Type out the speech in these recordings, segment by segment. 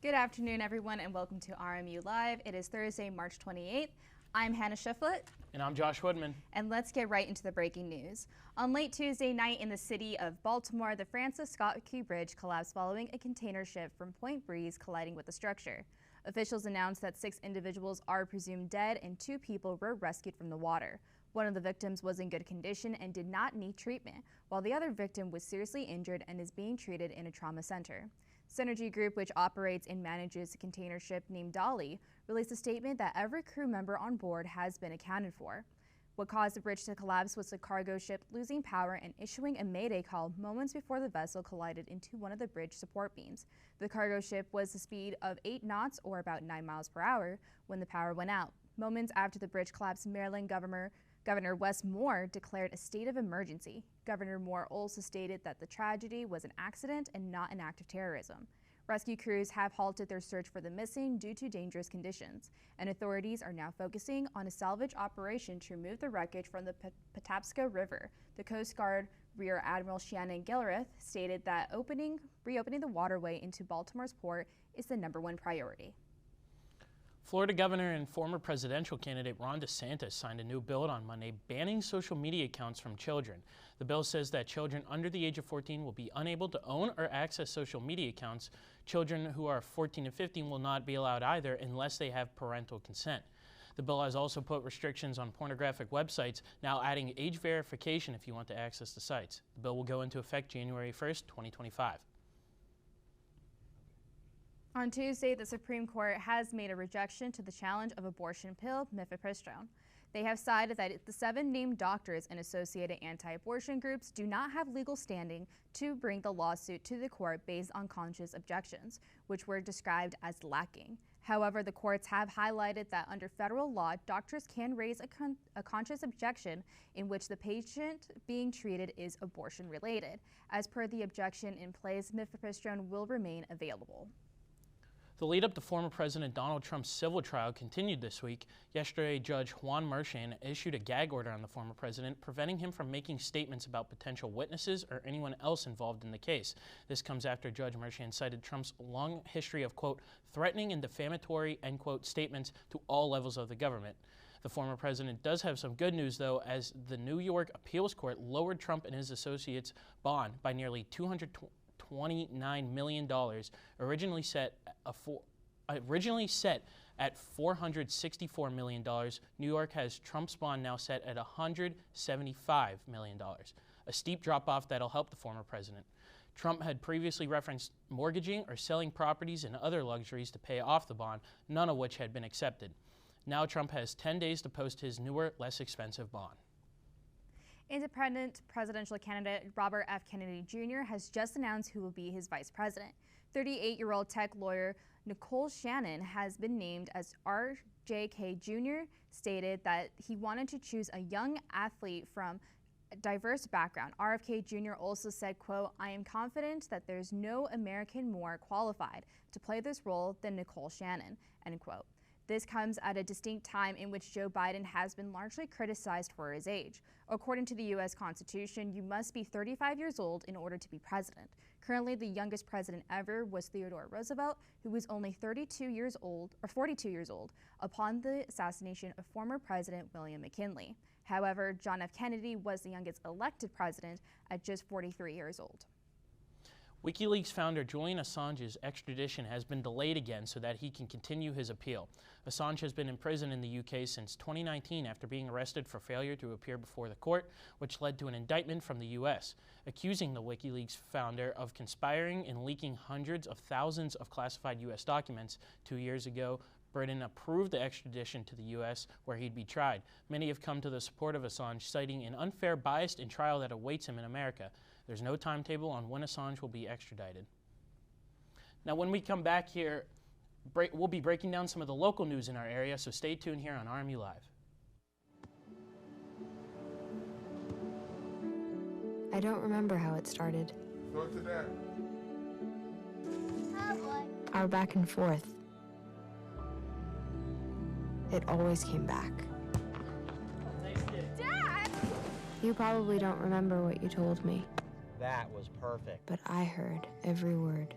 Good afternoon, everyone, and welcome to RMU Live. It is Thursday, March 28th. I'm Hannah Shiflett. And I'm Josh Woodman. And let's get right into the breaking news. On late Tuesday night in the city of Baltimore, the Francis Scott Key Bridge collapsed following a container ship from Point Breeze colliding with the structure. Officials announced that 6 individuals are presumed dead and 2 people were rescued from the water. One of the victims was in good condition and did not need treatment, while the other victim was seriously injured and is being treated in a trauma center. Synergy Group, which operates and manages a container ship named Dolly, released a statement that every crew member on board has been accounted for. What caused the bridge to collapse was the cargo ship losing power and issuing a mayday call moments before the vessel collided into one of the bridge support beams. The cargo ship was the speed of 8 knots, or about 9 miles per hour, when the power went out. Moments after the bridge collapsed, Maryland Governor Wes Moore declared a state of emergency. Governor Moore also stated that the tragedy was an accident and not an act of terrorism. Rescue crews have halted their search for the missing due to dangerous conditions, and authorities are now focusing on a salvage operation to remove the wreckage from the Patapsco River. The Coast Guard Rear Admiral Shannon Gilreath stated that reopening the waterway into Baltimore's port is the #1 priority. Florida Governor and former presidential candidate Ron DeSantis signed a new bill on Monday banning social media accounts from children. The bill says that children under the age of 14 will be unable to own or access social media accounts. Children who are 14 and 15 will not be allowed either unless they have parental consent. The bill has also put restrictions on pornographic websites, now adding age verification if you want to access the sites. The bill will go into effect January 1st, 2025. On Tuesday, the Supreme Court has made a rejection to the challenge of abortion pill mifepristone. They have cited that the 7 named doctors and associated anti-abortion groups do not have legal standing to bring the lawsuit to the court based on conscious objections, which were described as lacking. However, the courts have highlighted that under federal law, doctors can raise a conscious objection in which the patient being treated is abortion-related. As per the objection in place, mifepristone will remain available. The lead-up to former President Donald Trump's civil trial continued this week. Yesterday, Judge Juan Merchan issued a gag order on the former president, preventing him from making statements about potential witnesses or anyone else involved in the case. This comes after Judge Merchan cited Trump's long history of, quote, threatening and defamatory, end quote, statements to all levels of the government. The former president does have some good news, though, as the New York Appeals Court lowered Trump and his associates' bond by nearly $229 million, originally set at $464 million. New York has Trump's bond now set at $175 million, a steep drop-off that'll help the former president. Trump had previously referenced mortgaging or selling properties and other luxuries to pay off the bond, none of which had been accepted. Now Trump has 10 days to post his newer, less expensive bond. Independent presidential candidate Robert F. Kennedy Jr. has just announced who will be his vice president. 38-year-old tech lawyer Nicole Shannon has been named as RJK Jr., stated that he wanted to choose a young athlete from a diverse background. RFK Jr. also said, quote, I am confident that there's no American more qualified to play this role than Nicole Shannon, end quote. This comes at a distinct time in which Joe Biden has been largely criticized for his age. According to the U.S. Constitution, you must be 35 years old in order to be president. Currently, the youngest president ever was Theodore Roosevelt, who was only 42 years old upon the assassination of former President William McKinley. However, John F. Kennedy was the youngest elected president at just 43 years old. WikiLeaks founder Julian Assange's extradition has been delayed again so that he can continue his appeal. Assange has been in prison in the UK since 2019 after being arrested for failure to appear before the court, which led to an indictment from the US, accusing the WikiLeaks founder of conspiring and leaking hundreds of thousands of classified US documents. 2 years ago, Britain approved the extradition to the U.S. where he'd be tried. Many have come to the support of Assange, citing an unfair bias in trial that awaits him in America. There's no timetable on when Assange will be extradited. Now, when we come back here, we'll be breaking down some of the local news in our area, so stay tuned here on RMU Live. I don't remember how it started. Go to that. Our back and forth. It always came back. Dad! You probably don't remember what you told me. That was perfect. But I heard every word.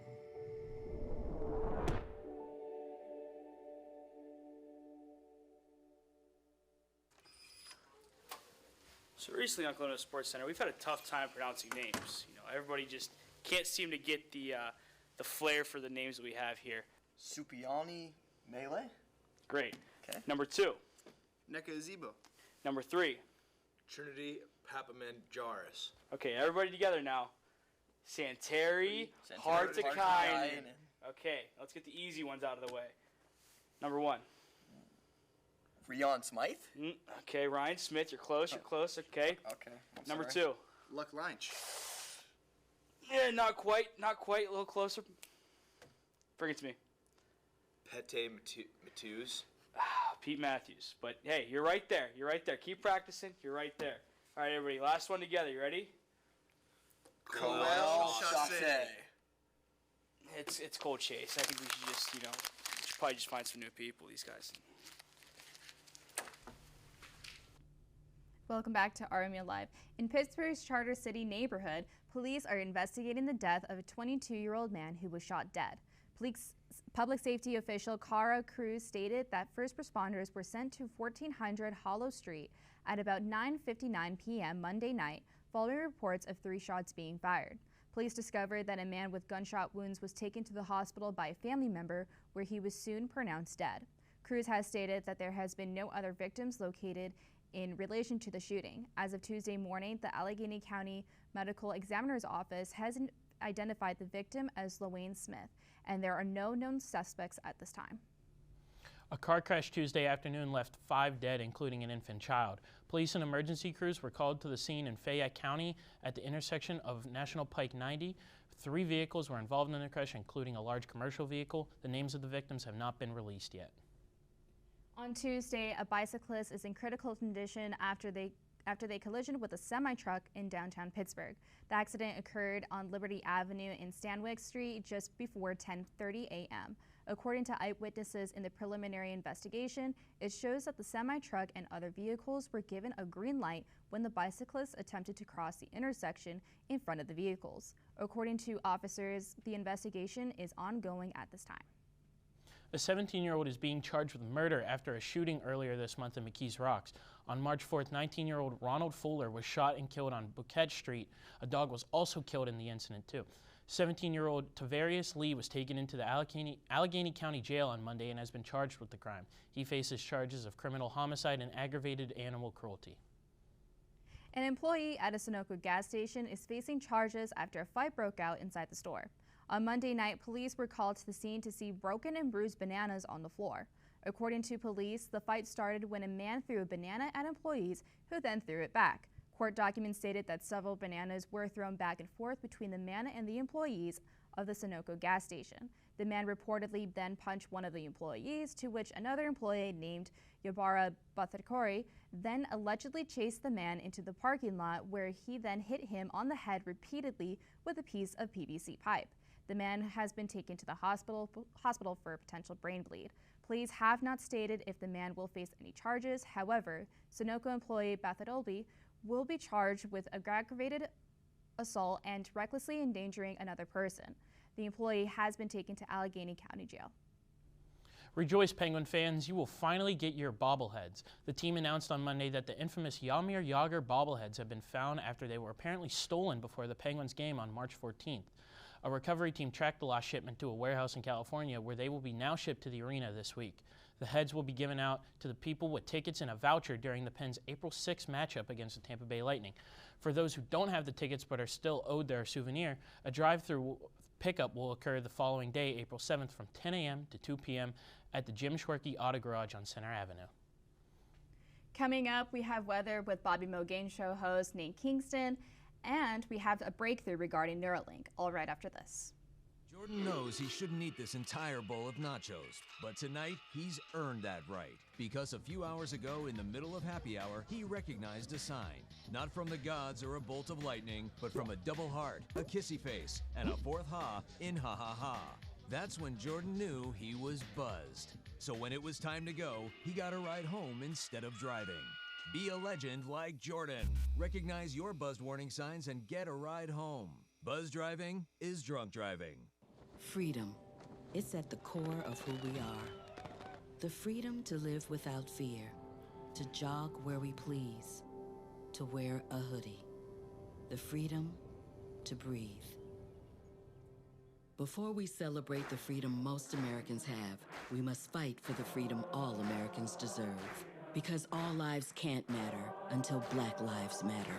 So recently on Colonial Sports Center, we've had a tough time pronouncing names. You know, everybody just can't seem to get the flair for the names that we have here. Supiani Mele. Great. Okay. Number 2. Neka Azibo. Number 3. Trinity Papamanjaris. Okay, everybody together now. Santeri Hartikainen. Okay, let's get the easy ones out of the way. Number 1. Rion Smythe. Okay, Ryan Smith, you're close, okay. Okay. Number 2. Luck Lynch. Yeah, not quite, a little closer. Bring it to me. Pete Matthews. Pete Matthews. But hey, you're right there. Keep practicing. You're right there. All right, everybody. Last one together. You ready? Coel Chasse. It's Cold Chase. I think we should just, we should probably just find some new people, these guys. Welcome back to RMU Live. In Pittsburgh's Charter City neighborhood, police are investigating the death of a 22-year-old man who was shot dead. Public safety official Cara Cruz stated that first responders were sent to 1400 Hollow Street at about 9:59 p.m. Monday night following reports of 3 shots being fired. Police discovered that a man with gunshot wounds was taken to the hospital by a family member where he was soon pronounced dead. Cruz has stated that there has been no other victims located in relation to the shooting. As of Tuesday morning, the Allegheny County Medical Examiner's Office has identified the victim as LaWayne Smith, and there are no known suspects at this time. A car crash Tuesday afternoon left 5 dead, including an infant child. Police and emergency crews were called to the scene in Fayette County at the intersection of National Pike 90. 3 vehicles were involved in the crash, including a large commercial vehicle. The names of the victims have not been released yet. On Tuesday, a bicyclist is in critical condition after they collisioned with a semi-truck in downtown Pittsburgh. The accident occurred on Liberty Avenue in Stanwyck Street just before 10:30 a.m. According to eyewitnesses in the preliminary investigation, it shows that the semi-truck and other vehicles were given a green light when the bicyclist attempted to cross the intersection in front of the vehicles. According to officers, the investigation is ongoing at this time. A 17-year-old is being charged with murder after a shooting earlier this month in McKees Rocks. On March 4th, 19-year-old Ronald Fuller was shot and killed on Bouquet Street. A dog was also killed in the incident, too. 17-year-old Tavarius Lee was taken into the Allegheny County Jail on Monday and has been charged with the crime. He faces charges of criminal homicide and aggravated animal cruelty. An employee at a Sunoco gas station is facing charges after a fight broke out inside the store. On Monday night, police were called to the scene to see broken and bruised bananas on the floor. According to police, the fight started when a man threw a banana at employees who then threw it back. Court documents stated that several bananas were thrown back and forth between the man and the employees of the Sunoco gas station. The man reportedly then punched one of the employees, to which another employee named Yabara Bathakori then allegedly chased the man into the parking lot, where he then hit him on the head repeatedly with a piece of PVC pipe. The man has been taken to the hospital for a potential brain bleed. Police have not stated if the man will face any charges. However, Sunoco employee Bathadolby will be charged with aggravated assault and recklessly endangering another person. The employee has been taken to Allegheny County Jail. Rejoice, Penguin fans, you will finally get your bobbleheads. The team announced on Monday that the infamous Jaromir Jagr bobbleheads have been found after they were apparently stolen before the Penguins game on March 14th. A recovery team tracked the lost shipment to a warehouse in California, where they will be now shipped to the arena this week. The heads will be given out to the people with tickets and a voucher during the Pens' April 6 matchup against the Tampa Bay Lightning. For those who don't have the tickets but are still owed their souvenir, a drive-through pickup will occur the following day, April 7th, from 10 a.m. to 2 p.m. at the Jim Schwarke Auto Garage on Center Avenue. Coming up, we have weather with Bobby Mo Game Show host Nate Kingston, and we have a breakthrough regarding Neuralink, all right after this. Jordan knows he shouldn't eat this entire bowl of nachos, but tonight he's earned that right, because a few hours ago in the middle of happy hour, he recognized a sign, not from the gods or a bolt of lightning, but from a double heart, a kissy face, and a fourth ha in ha ha ha. That's when Jordan knew he was buzzed. So when it was time to go, he got a ride home instead of driving. Be a legend like Jordan. Recognize your buzzed warning signs and get a ride home. Buzz driving is drunk driving. Freedom. It's at the core of who we are. The freedom to live without fear, to jog where we please, to wear a hoodie. The freedom to breathe. Before we celebrate the freedom most Americans have, we must fight for the freedom all Americans deserve. Because all lives can't matter until Black lives matter.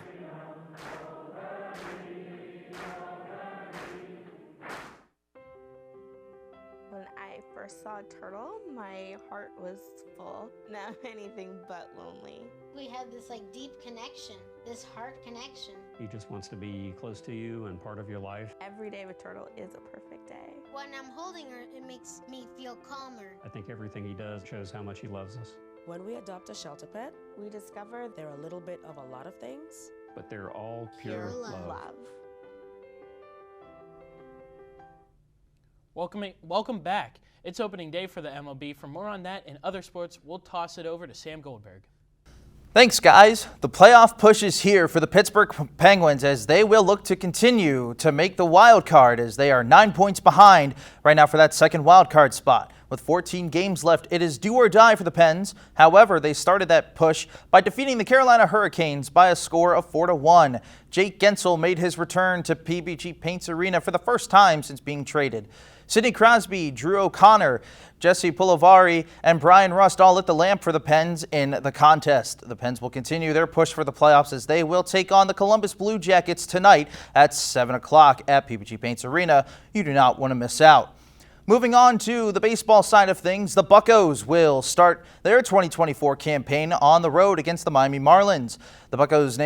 When I first saw a turtle, my heart was full. Now I'm anything but lonely. We have this deep connection, this heart connection. He just wants to be close to you and part of your life. Every day with Turtle is a perfect day. When I'm holding her, it makes me feel calmer. I think everything he does shows how much he loves us. When we adopt a shelter pet, we discover they're a little bit of a lot of things. But they're all pure love. Welcome back. It's opening day for the MLB. For more on that and other sports, we'll toss it over to Sam Goldberg. Thanks, guys. The playoff push is here for the Pittsburgh Penguins as they will look to continue to make the wild card as they are 9 points behind right now for that second wild card spot. With 14 games left, it is do or die for the Pens. However, they started that push by defeating the Carolina Hurricanes by a score of 4-1. Jake Gensel made his return to PBG Paints Arena for the first time since being traded. Sidney Crosby, Drew O'Connor, Jesse Pulivari, and Brian Rust all lit the lamp for the Pens in the contest. The Pens will continue their push for the playoffs as they will take on the Columbus Blue Jackets tonight at 7 o'clock at PBG Paints Arena. You do not want to miss out. Moving on to the baseball side of things, the Buccos will start their 2024 campaign on the road against the Miami Marlins. The Buccos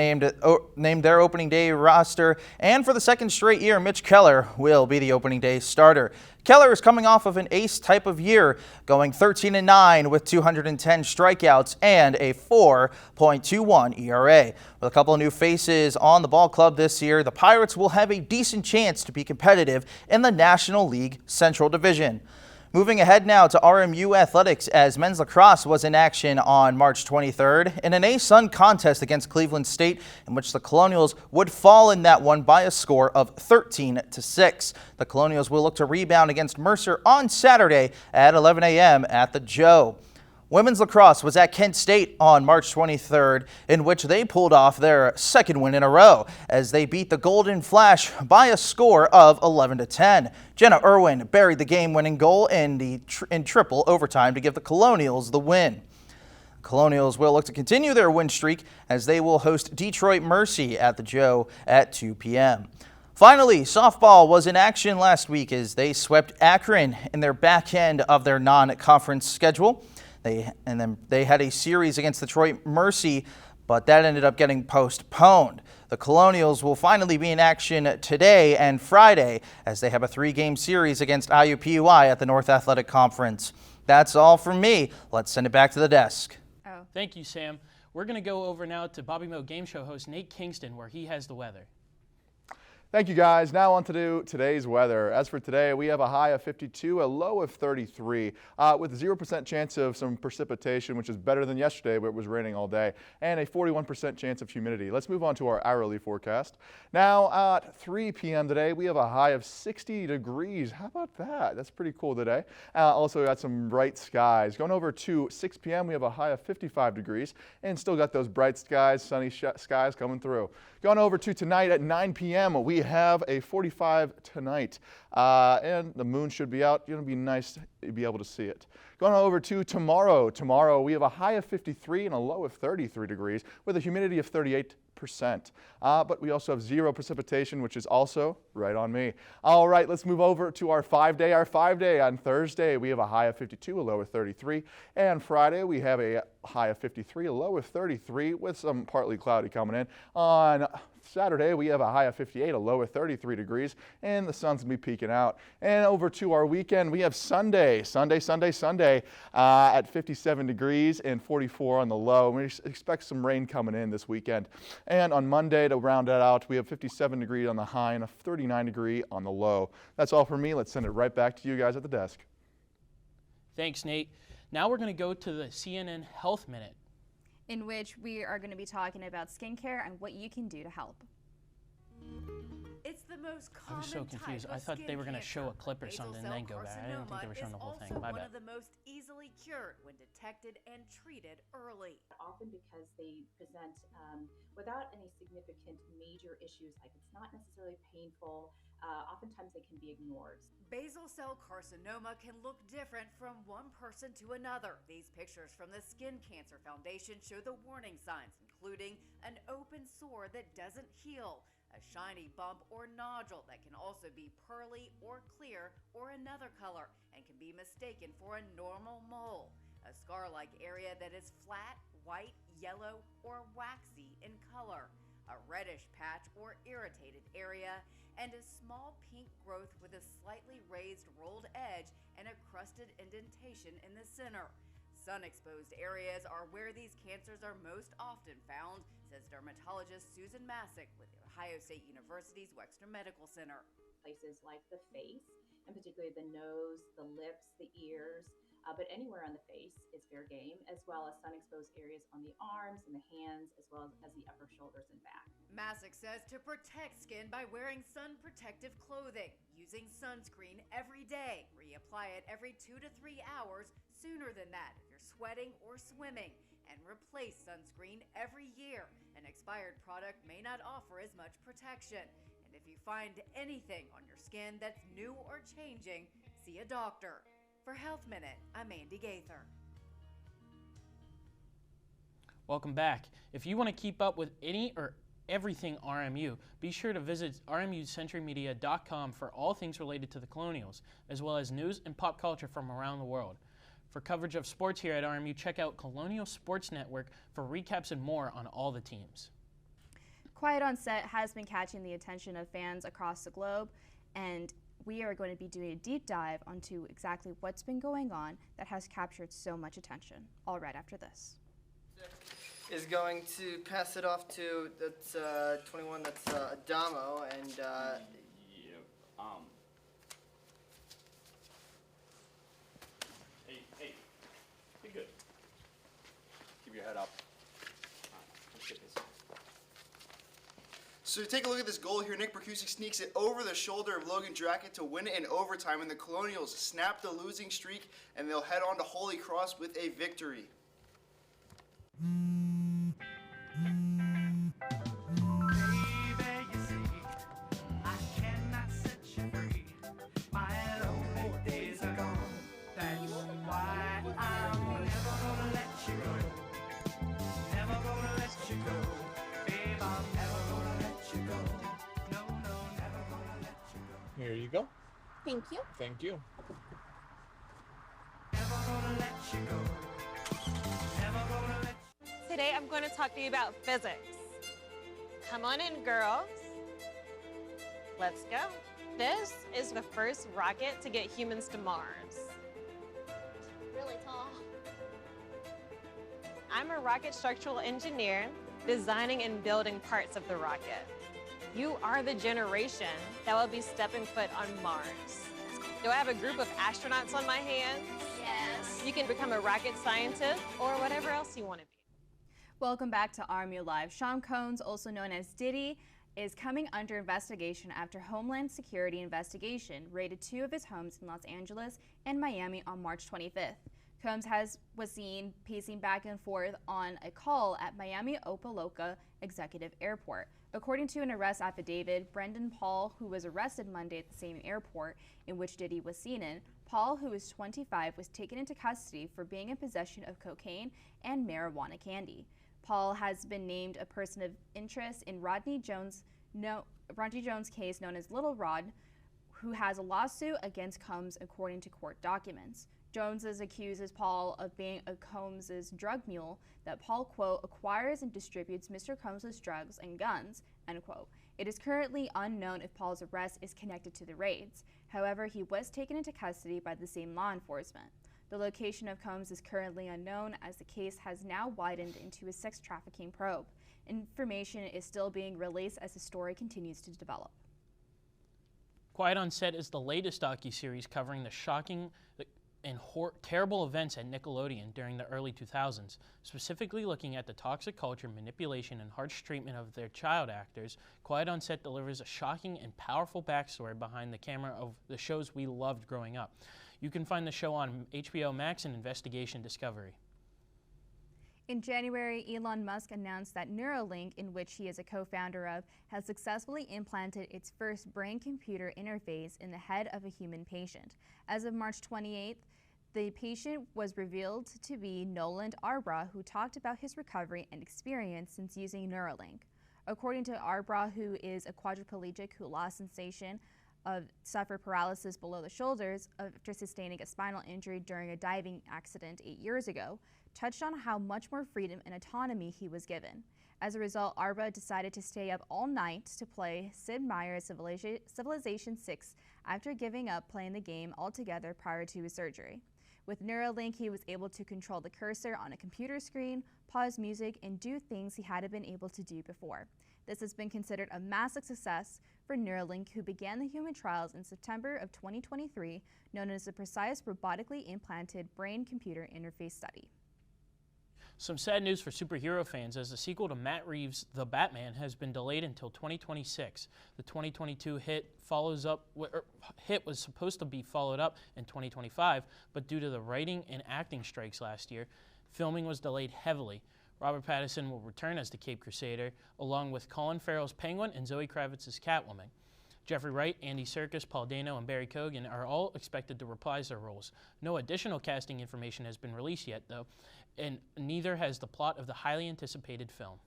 named their opening day roster, and for the second straight year, Mitch Keller will be the opening day starter. Keller is coming off of an ace type of year, going 13-9 with 210 strikeouts and a 4.21 ERA. With a couple of new faces on the ball club this year, the Pirates will have a decent chance to be competitive in the National League Central Division. Moving ahead now to RMU athletics as men's lacrosse was in action on March 23rd in an A-Sun contest against Cleveland State in which the Colonials would fall in that one by a score of 13-6. The Colonials will look to rebound against Mercer on Saturday at 11 a.m. at the Joe. Women's lacrosse was at Kent State on March 23rd, in which they pulled off their second win in a row as they beat the Golden Flash by a score of 11-10. Jenna Irwin buried the game-winning goal in triple overtime to give the Colonials the win. Colonials will look to continue their win streak as they will host Detroit Mercy at the Joe at 2 p.m. Finally, softball was in action last week as they swept Akron in their back end of their non-conference schedule. They had a series against Detroit Mercy, but that ended up getting postponed. The Colonials will finally be in action today and Friday as they have a 3-game series against IUPUI at the North Athletic Conference. That's all from me. Let's send it back to the desk. Thank you, Sam. We're going to go over now to Bobby Mo Game Show host Nate Kingston where he has the weather. Thank you, guys. Now on to today's weather. As for today, we have a high of 52, a low of 33, with a 0% chance of some precipitation, which is better than yesterday, but it was raining all day, and a 41% chance of humidity. Let's move on to our hourly forecast. Now at 3 p.m. today, we have a high of 60 degrees. How about that? That's pretty cool today. Also got some bright skies. Going over to 6 p.m., we have a high of 55 degrees, and still got those bright skies, sunny skies coming through. Going over to tonight at 9 p.m., we have a 45 tonight, and the moon should be out. It'll be nice to be able to see it. Going over to tomorrow. Tomorrow, we have a high of 53 and a low of 33 degrees with a humidity of 38%. But we also have 0 precipitation, which is also right on me. All right, let's move over to our 5-day. Our 5-day on Thursday, we have a high of 52, a low of 33. And Friday, we have a high of 53, a low of 33 with some partly cloudy coming in. On Saturday, we have a high of 58, a low of 33 degrees, and the sun's going to be peeking out. And over to our weekend, we have Sunday at 57 degrees and 44 on the low. We expect some rain coming in this weekend. And on Monday, to round that out, we have 57 degrees on the high and a 39 degree on the low. That's all for me. Let's send it right back to you guys at the desk. Thanks, Nate. Now we're going to go to the CNN Health Minute, in which we are going to be talking about skincare and what you can do to help. It's the the most I common was so confused. I thought they were going to show a clip or something and then go back. I didn't think they were showing the whole thing. My one bad. of the most easily cured when detected and treated early. Often because they present without any significant major issues, like it's not necessarily painful. Oftentimes they can be ignored. Basal cell carcinoma can look different from one person to another. These pictures from the Skin Cancer Foundation show the warning signs, including an open sore that doesn't heal, a shiny bump or nodule that can also be pearly or clear or another color and can be mistaken for a normal mole, a scar-like area that is flat, white, yellow, or waxy in color, a reddish patch or irritated area, and a small pink growth with a slightly raised rolled edge and a crusted indentation in the center. Sun-exposed areas are where these cancers are most often found, says dermatologist Susan Masick with The Ohio State University's Wexner Medical Center. Places like the face, and particularly the nose, the lips, the ears, but anywhere on the face is fair game, as well as sun-exposed areas on the arms and the hands, as well as the upper shoulders and back. Masick says to protect skin by wearing sun protective clothing, using sunscreen every day, reapply it every 2 to 3 hours, sooner than that if you're sweating or swimming, and replace sunscreen every year. An expired product may not offer as much protection. And if you find anything on your skin that's new or changing, see a doctor. For Health Minute, I'm Andy Gaither. Welcome back. If you want to keep up with any or everything RMU, be sure to visit RMUcenturymedia.com for all things related to the Colonials, as well as news and pop culture from around the world. For coverage of sports here at RMU, check out Colonial Sports Network for recaps and more on all the teams. Quiet on Set has been catching the attention of fans across the globe, and we are going to be doing a deep dive onto exactly what's been going on that has captured so much attention, all right after this. Is going to pass it off to that's 21. That's Adamo, and Hey, be good. Keep your head up. Let's get this. So take a look at this goal here. Nick Berkusik sneaks it over the shoulder of Logan Drackett to win it in overtime, and the Colonials snap the losing streak, and they'll head on to Holy Cross with a victory. Here you go. Thank you. Thank you. Today I'm going to talk to you about physics. Come on in, girls. Let's go. This is the first rocket to get humans to Mars. Really tall. I'm a rocket structural engineer, designing and building parts of the rocket. You are the generation that will be stepping foot on Mars. Do I have a group of astronauts on my hands? Yes. You can become a rocket scientist or whatever else you want to be. Welcome back to RMU Live. Sean Combs, also known as Diddy, is coming under investigation after Homeland Security investigation raided 2 of his homes in Los Angeles and Miami on March 25th. Combs was seen pacing back and forth on a call at Miami Opa-locka Executive Airport. According to an arrest affidavit, Brendan Paul, who was arrested Monday at the same airport in which Diddy was seen in, Paul, who is 25, was taken into custody for being in possession of cocaine and marijuana candy. Paul has been named a person of interest in Rodney Jones' case known as Little Rod, who has a lawsuit against Combs according to court documents. Jones accuses Paul of being a Combs' drug mule that Paul, quote, acquires and distributes Mr. Combs' drugs and guns, end quote. It is currently unknown if Paul's arrest is connected to the raids. However, he was taken into custody by the same law enforcement. The location of Combs is currently unknown as the case has now widened into a sex trafficking probe. Information is still being released as the story continues to develop. Quiet on Set is the latest docuseries covering the shocking and terrible events at Nickelodeon during the early 2000s, specifically looking at the toxic culture, manipulation, and harsh treatment of their child actors. Quiet on Set delivers a shocking and powerful backstory behind the camera of the shows we loved growing up. You can find the show on HBO Max and Investigation Discovery. In January, Elon Musk announced that Neuralink, in which he is a co-founder of, has successfully implanted its first brain-computer interface in the head of a human patient. As of March 28th, the patient was revealed to be Nolan Arbra, who talked about his recovery and experience since using Neuralink. According to Arbra, who is a quadriplegic who lost sensation of suffered paralysis below the shoulders after sustaining a spinal injury during a diving accident 8 years ago, touched on how much more freedom and autonomy he was given. As a result, Arbra decided to stay up all night to play Sid Meier's Civilization 6 after giving up playing the game altogether prior to his surgery. With Neuralink, he was able to control the cursor on a computer screen, pause music, and do things he hadn't been able to do before. This has been considered a massive success for Neuralink, who began the human trials in September of 2023, known as the Precise Robotically Implanted Brain-Computer Interface Study. Some sad news for superhero fans, as the sequel to Matt Reeves' The Batman has been delayed until 2026. The 2022 hit was supposed to be followed up in 2025, but due to the writing and acting strikes last year, filming was delayed heavily. Robert Pattinson will return as the Cape Crusader, along with Colin Farrell's Penguin and Zoe Kravitz's Catwoman. Jeffrey Wright, Andy Serkis, Paul Dano, and Barry Keoghan are all expected to reprise their roles. No additional casting information has been released yet, though, and neither has the plot of the highly anticipated film.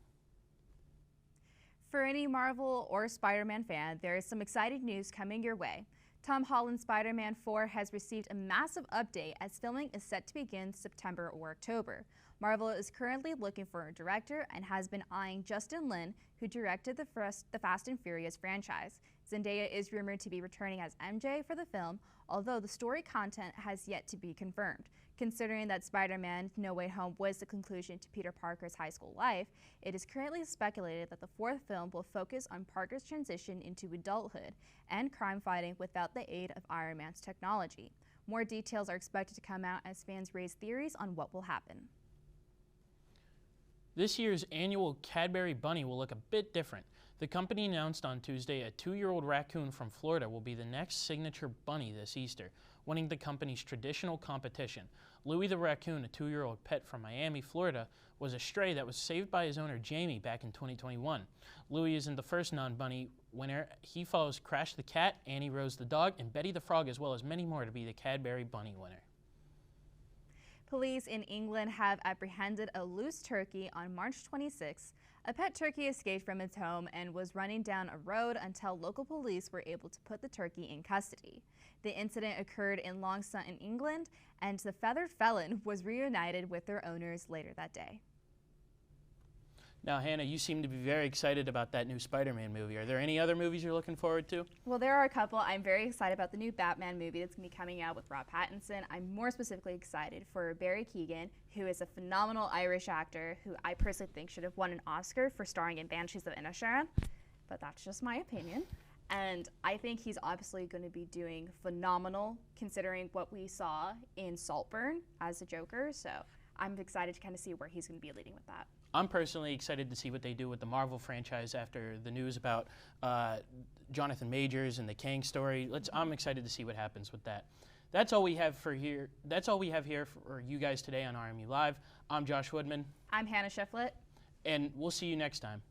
For any Marvel or Spider-Man fan, there is some exciting news coming your way. Tom Holland's Spider-Man 4 has received a massive update as filming is set to begin September or October. Marvel is currently looking for a director and has been eyeing Justin Lin, who directed the Fast and Furious franchise. Zendaya is rumored to be returning as MJ for the film, although the story content has yet to be confirmed. Considering that Spider-Man No Way Home was the conclusion to Peter Parker's high school life, it is currently speculated that the fourth film will focus on Parker's transition into adulthood and crime fighting without the aid of Iron Man's technology. More details are expected to come out as fans raise theories on what will happen. This year's annual Cadbury Bunny will look a bit different. The company announced on Tuesday a 2-year-old raccoon from Florida will be the next signature bunny this Easter, winning the company's traditional competition. Louie the raccoon, a 2-year-old pet from Miami, Florida, was a stray that was saved by his owner Jamie back in 2021. Louie isn't the first non-bunny winner. He follows Crash the cat, Annie Rose the dog, and Betty the frog, as well as many more, to be the Cadbury Bunny winner. Police in England have apprehended a loose turkey on March 26. A pet turkey escaped from its home and was running down a road until local police were able to put the turkey in custody. The incident occurred in Long Sutton, England, and the feathered felon was reunited with their owners later that day. Now, Hannah, you seem to be very excited about that new Spider-Man movie. Are there any other movies you're looking forward to? Well, there are a couple. I'm very excited about the new Batman movie that's going to be coming out with Rob Pattinson. I'm more specifically excited for Barry Keoghan, who is a phenomenal Irish actor who I personally think should have won an Oscar for starring in Banshees of Inisherin, but that's just my opinion. And I think he's obviously going to be doing phenomenal considering what we saw in Saltburn as a Joker, so I'm excited to kind of see where he's going to be leading with that. I'm personally excited to see what they do with the Marvel franchise after the news about Jonathan Majors and the Kang story. I'm excited to see what happens with that. That's all we have here. That's all we have here for you guys today on RMU Live. I'm Josh Woodman. I'm Hannah Shiflett. And we'll see you next time.